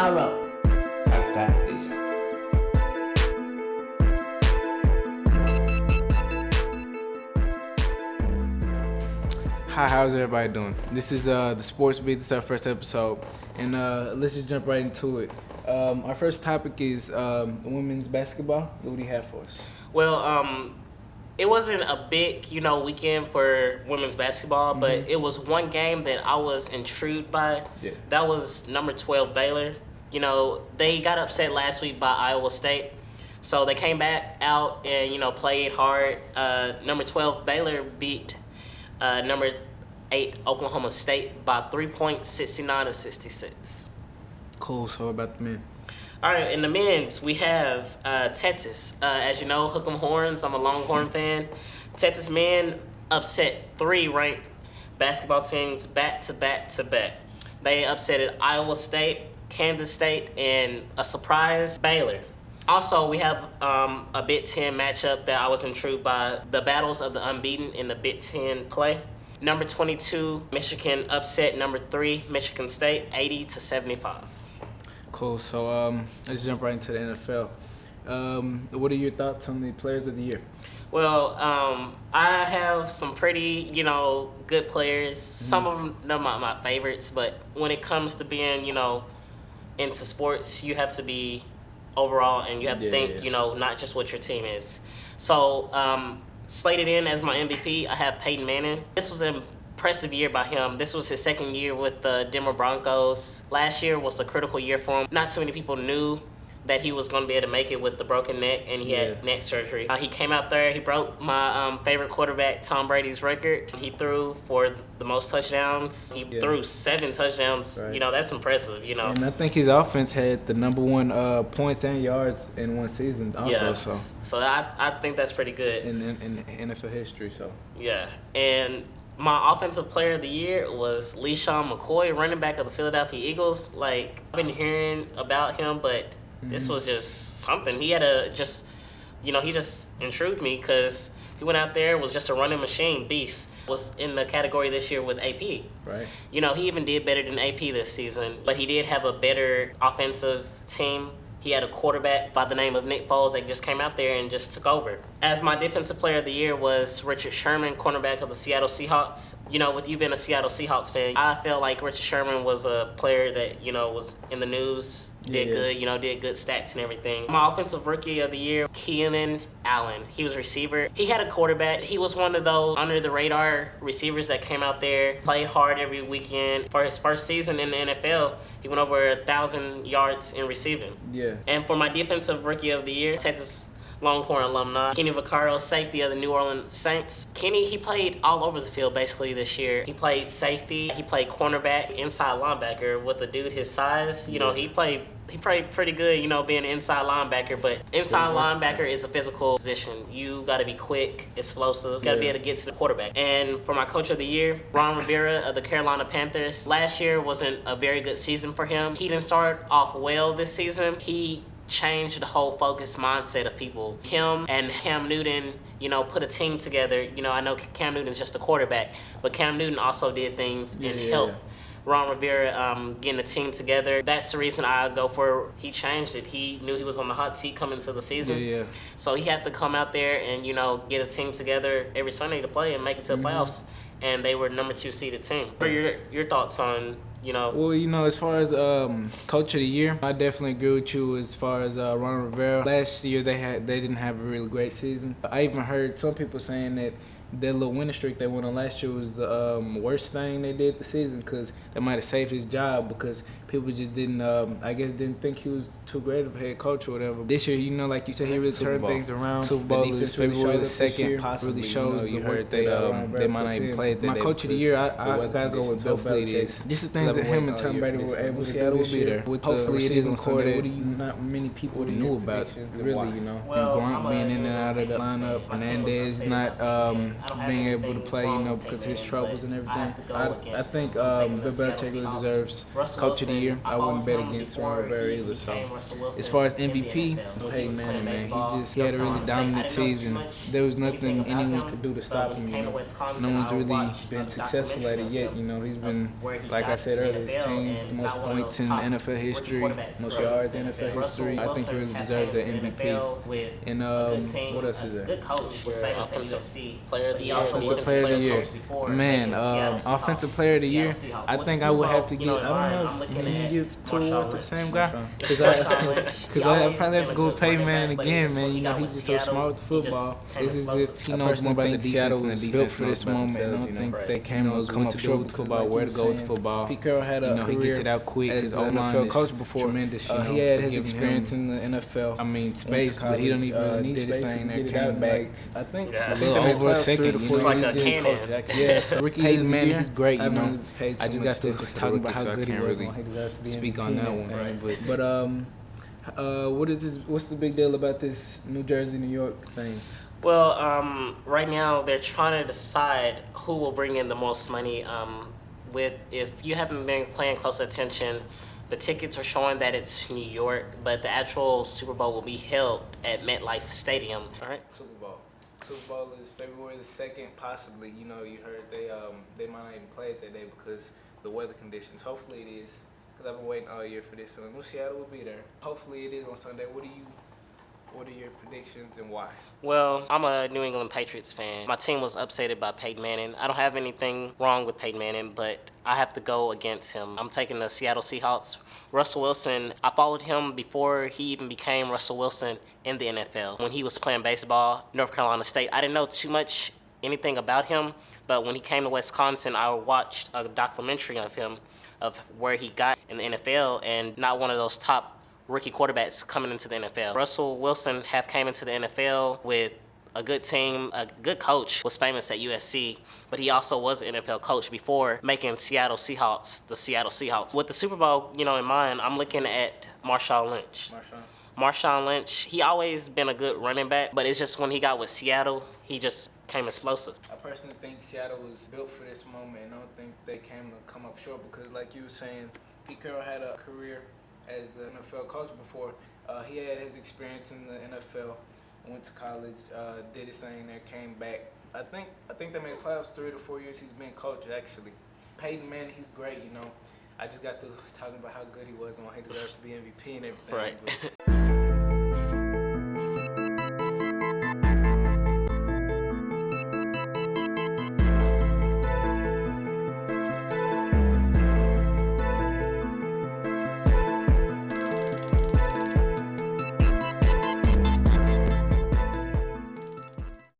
Morrow. I got this. Hi, how's everybody doing? This is the Sports Beat. This is our first episode, and let's just jump right into it. Our first topic is women's basketball. What do you have for us? Well, it wasn't a big, weekend for women's basketball, but it was one game that I was intrigued by. Yeah. That was number 12 Baylor. They got upset last week by Iowa State. So they came back out and, played hard. Number 12 Baylor beat number 8 Oklahoma State by 3 points, 69-66. Cool. So about the men. All right, in the men's, we have Texas. As you know, Hook 'em Horns. I'm a Longhorn fan. Texas men upset 3 ranked basketball teams back to back to back. They upsetted Iowa State, Kansas State, and a surprise, Baylor. Also, we have a Big Ten matchup that I was intrigued by, the battles of the unbeaten in the Big Ten play. Number 22, Michigan upset number 3, Michigan State, 80-75. Cool. So let's jump right into the NFL. What are your thoughts on the players of the year? Well, I have some pretty, good players. Some of them are my favorites, but when it comes to being, into sports, you have to be overall and you have to think, not just what your team is. So, slated in as my MVP, I have Peyton Manning. This was an impressive year by him. This was his second year with the Denver Broncos. Last year was a critical year for him. Not so many people knew that he was going to be able to make it with the broken neck, and he had neck surgery. He came out there, he broke my favorite quarterback, Tom Brady's record. He threw for the most touchdowns. He threw 7 touchdowns. Right. That's impressive, And I think his offense had the number 1 points and yards in one season also. Yeah. So I think that's pretty good. In NFL history, so. Yeah, and my offensive player of the year was LeSean McCoy, running back of the Philadelphia Eagles. I've been hearing about him, but this was just something. He had he just intrigued me because he went out there, was just a running machine, beast. Was in the category this year with AP. Right. He even did better than AP this season, but he did have a better offensive team. He had a quarterback by the name of Nick Foles that just came out there and just took over. As my defensive player of the year was Richard Sherman, cornerback of the Seattle Seahawks. With you being a Seattle Seahawks fan, I felt like Richard Sherman was a player that, was in the news, did good stats and everything. My offensive rookie of the year, Keenan Allen. He was a receiver. He had a quarterback. He was one of those under-the-radar receivers that came out there, played hard every weekend. For his first season in the NFL, he went over 1,000 yards in receiving. Yeah. And for my defensive rookie of the year, Texas Longhorn alumni, Kenny Vaccaro, safety of the New Orleans Saints. Kenny, he played all over the field basically this year. He played safety, he played cornerback, inside linebacker with a dude his size. He played pretty good, being an inside linebacker, but inside linebacker is a physical position. You got to be quick, explosive, got to be able to get to the quarterback. And for my coach of the year, Ron Rivera of the Carolina Panthers. Last year wasn't a very good season for him. He didn't start off well this season. He changed the whole focus mindset of people. Him and Cam Newton, put a team together. I know Cam Newton's just a quarterback, but Cam Newton also did things and helped Ron Rivera getting the team together. That's the reason I go for he changed it. He knew he was on the hot seat coming into the season. So he had to come out there and, get a team together every Sunday to play and make it to the playoffs. And they were number 2 seeded team. What are your thoughts on, Well, as far as coach of the year, I definitely agree with you as far as Ron Rivera. Last year they didn't have a really great season. I even heard some people saying that that little winning streak they went on last year was the worst thing they did the season because they might have saved his job because people just didn't think he was too great of a head coach or whatever. This year, like you said, he really turned things around. Super Bowl is February the 2nd. Really shows the work that they might not even play. My coach of the year, I gotta go with Bill Belichick. Just the things that him and Tom Brady were able to do this year. Hopefully, it isn't Sunday. Not many people knew about really. And Gronk being in and out of the lineup. Hernandez not being able to play, because of his troubles and everything. I think Bill Belichick really deserves Coach of the Year. I wouldn't bet against Ron Rivera either. So, as far as MVP, Peyton Manning, man, he had a really dominant season. There was nothing anyone could do to stop him. No one's really been successful at it yet. He's been, like I said earlier, his team the most points in NFL history, most yards in NFL history. I think he really deserves that MVP. And what else is there? Good coach was famous at USC. Player of the year. Offensive Player of the Year. Man, Offensive Player of the Year. I think I would have to give. I don't know. Can you give 2 awards to the same guy? Because I probably have to go with Peyton Manning again, man. He's just so smart with football. It's as if he knows more about the defense than the defense built for this moment. I don't think they come up short with football, where to go with football. Pete Carroll had a he gets it out quick. His NFL coach before. Tremendous. He had his experience in the NFL. I mean, space, but he don't even need did his space thing to there, get it came out. back. I think A little over a second. It's like a cannon. Yes, Peyton Manning, he's great. I just just got to talk about how good he was. Speak on that one, right? But what's the big deal about this New Jersey, New York thing? Well, right now they're trying to decide who will bring in the most money. If you haven't been paying close attention, the tickets are showing that it's New York, but the actual Super Bowl will be held at MetLife Stadium. All right. Super Bowl is February the 2nd, possibly. You heard they might not even play it that day because the weather conditions. Hopefully it is, because I've been waiting all year for this. So I know Seattle will be there. Hopefully it is on Sunday. What are your predictions and why? Well, I'm a New England Patriots fan. My team was upset by Peyton Manning. I don't have anything wrong with Peyton Manning, but I have to go against him. I'm taking the Seattle Seahawks. Russell Wilson, I followed him before he even became Russell Wilson in the NFL. When he was playing baseball, North Carolina State, I didn't know too much anything about him, but when he came to Wisconsin, I watched a documentary of him, of where he got in the NFL, and not one of those top rookie quarterbacks coming into the NFL. Russell Wilson came into the NFL with a good team, a good coach, was famous at USC, but he also was an NFL coach before making Seattle Seahawks the Seattle Seahawks. With the Super Bowl, in mind, I'm looking at Marshawn Lynch. Marshawn Lynch, he always been a good running back, but it's just when he got with Seattle, he just came explosive. I personally think Seattle was built for this moment, and I don't think they come up short because, like you were saying, Pete Carroll had a career as an NFL coach before. He had his experience in the NFL, went to college, did his thing there, came back. I think they made playoffs 3 to 4 years he's been coach, actually. Peyton Manning, he's great, I just got to talking about how good he was and why he deserved to be MVP and everything. Right. But